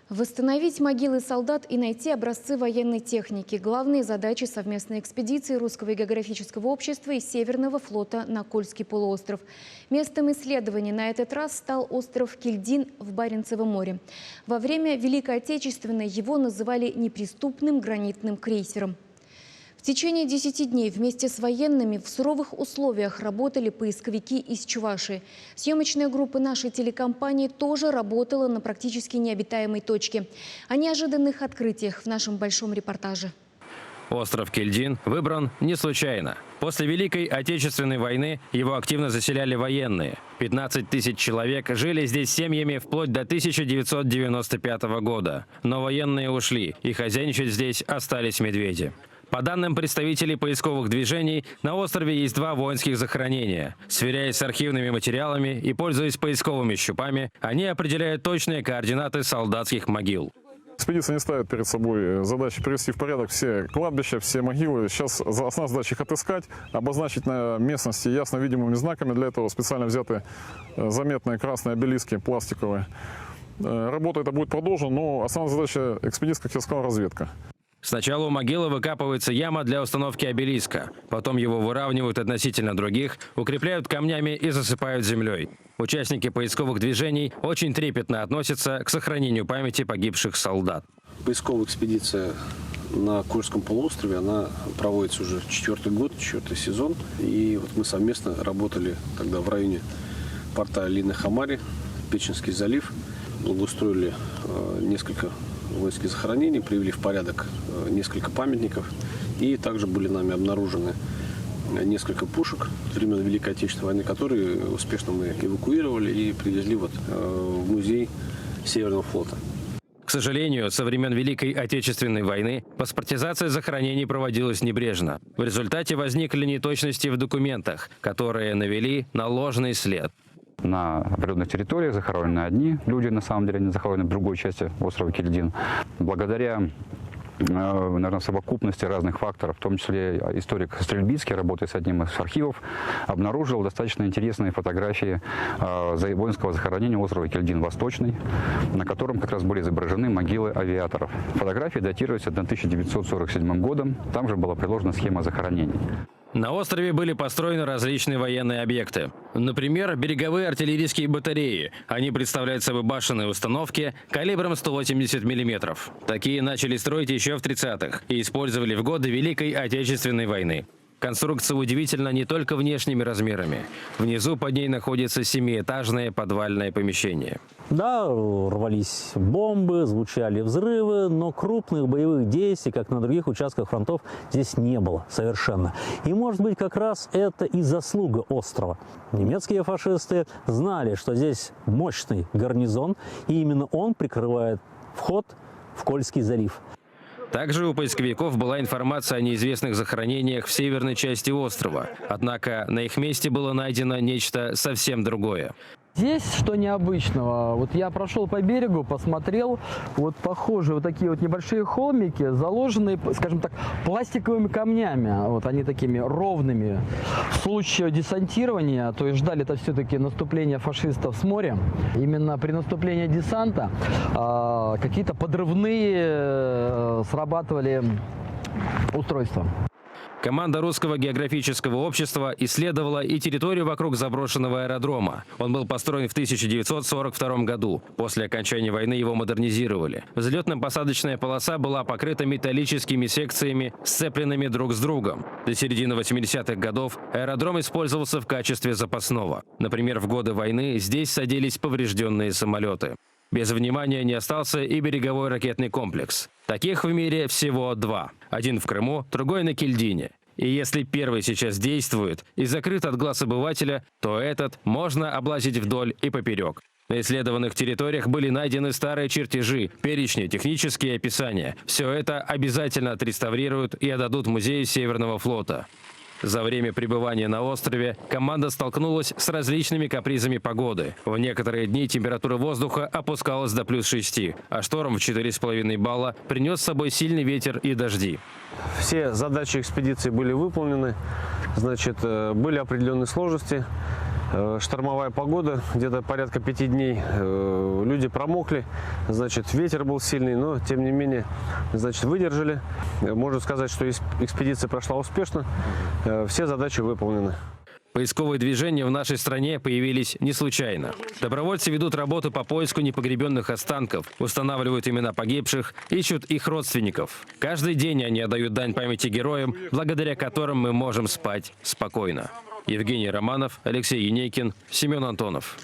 Восстановить могилы солдат и найти образцы военной техники – главные задачи совместной экспедиции Русского географического общества и Северного флота на Кольский полуостров. Местом исследований на этот раз стал остров Кильдин в Баренцевом море. Во время Великой Отечественной его называли неприступным гранитным крейсером. В течение 10 дней вместе с военными в суровых условиях работали поисковики из Чувашии. Съемочная группа нашей телекомпании тоже работала на практически необитаемой точке. О неожиданных открытиях в нашем большом репортаже. Остров Кильдин выбран не случайно. После Великой Отечественной войны его активно заселяли военные. 15 тысяч человек жили здесь семьями вплоть до 1995 года. Но военные ушли, и хозяйничать здесь остались медведи. По данным представителей поисковых движений, на острове есть 2 воинских захоронения. Сверяясь с архивными материалами и пользуясь поисковыми щупами, они определяют точные координаты солдатских могил. Экспедиция не ставит перед собой задачи привести в порядок все кладбища, все могилы. Сейчас основная задача их отыскать, обозначить на местности ясно видимыми знаками. Для этого специально взяты заметные красные обелиски пластиковые. Работа эта будет продолжена, но основная задача экспедиции, как я сказал, разведка. Сначала у могилы выкапывается яма для установки обелиска. Потом его выравнивают относительно других, укрепляют камнями и засыпают землей. Участники поисковых движений очень трепетно относятся к сохранению памяти погибших солдат. Поисковая экспедиция на Кольском полуострове, она проводится уже 4-й год, 4-й сезон. И вот мы совместно работали тогда в районе порта Лины-Хамари, Печенский залив. Благоустроили несколько воинских захоронений, привели в порядок несколько памятников. И также были нами обнаружены несколько пушек времен Великой Отечественной войны, которые успешно мы эвакуировали и привезли в музей Северного флота. К сожалению, со времен Великой Отечественной войны паспортизация захоронений проводилась небрежно. В результате возникли неточности в документах, которые навели на ложный след. На определенных территориях захоронены одни люди, на самом деле они захоронены в другой части острова Кильдин. Благодаря, наверное, совокупности разных факторов, в том числе историк Стрельбицкий, работая с одним из архивов, обнаружил достаточно интересные фотографии воинского захоронения острова Кильдин Восточный, на котором как раз были изображены могилы авиаторов. Фотографии датируются 1947 годом, там же была приложена схема захоронений. На острове были построены различные военные объекты. Например, береговые артиллерийские батареи. Они представляют собой башенные установки калибром 180 мм. Такие начали строить еще в 30-х и использовали в годы Великой Отечественной войны. Конструкция удивительна не только внешними размерами. Внизу под ней находится 7-этажное подвальное помещение. Да, рвались бомбы, звучали взрывы, но крупных боевых действий, как на других участках фронтов, здесь не было совершенно. И, может быть, как раз это и заслуга острова. Немецкие фашисты знали, что здесь мощный гарнизон, и именно он прикрывает вход в Кольский залив. Также у поисковиков была информация о неизвестных захоронениях в северной части острова. Однако на их месте было найдено нечто совсем другое. Здесь что необычного? Вот я прошел по берегу, посмотрел, вот похожие вот такие вот небольшие холмики, заложенные, скажем так, пластиковыми камнями. Вот они такими ровными. В случае десантирования, то есть ждали это все-таки наступления фашистов с моря. Именно при наступлении десанта какие-то подрывные срабатывали устройства. Команда Русского географического общества исследовала и территорию вокруг заброшенного аэродрома. Он был построен в 1942 году. После окончания войны его модернизировали. Взлетно-посадочная полоса была покрыта металлическими секциями, сцепленными друг с другом. До середины 80-х годов аэродром использовался в качестве запасного. Например, в годы войны здесь садились поврежденные самолеты. Без внимания не остался и береговой ракетный комплекс. Таких в мире всего 2. Один в Крыму, другой на Кильдине. И если первый сейчас действует и закрыт от глаз обывателя, то этот можно облазить вдоль и поперек. На исследованных территориях были найдены старые чертежи, перечни, технические описания. Все это обязательно отреставрируют и отдадут Музею Северного флота. За время пребывания на острове команда столкнулась с различными капризами погоды. В некоторые дни температура воздуха опускалась до +6, а шторм в 4,5 балла принес с собой сильный ветер и дожди. Все задачи экспедиции были выполнены, значит, были определенные сложности. Штормовая погода, где-то порядка 5 дней. Люди промокли, значит, ветер был сильный, но тем не менее, значит, выдержали. Можно сказать, что экспедиция прошла успешно, все задачи выполнены. Поисковые движения в нашей стране появились не случайно. Добровольцы ведут работу по поиску непогребенных останков, устанавливают имена погибших, ищут их родственников. Каждый день они отдают дань памяти героям, благодаря которым мы можем спать спокойно. Евгений Романов, Алексей Енейкин, Семен Антонов.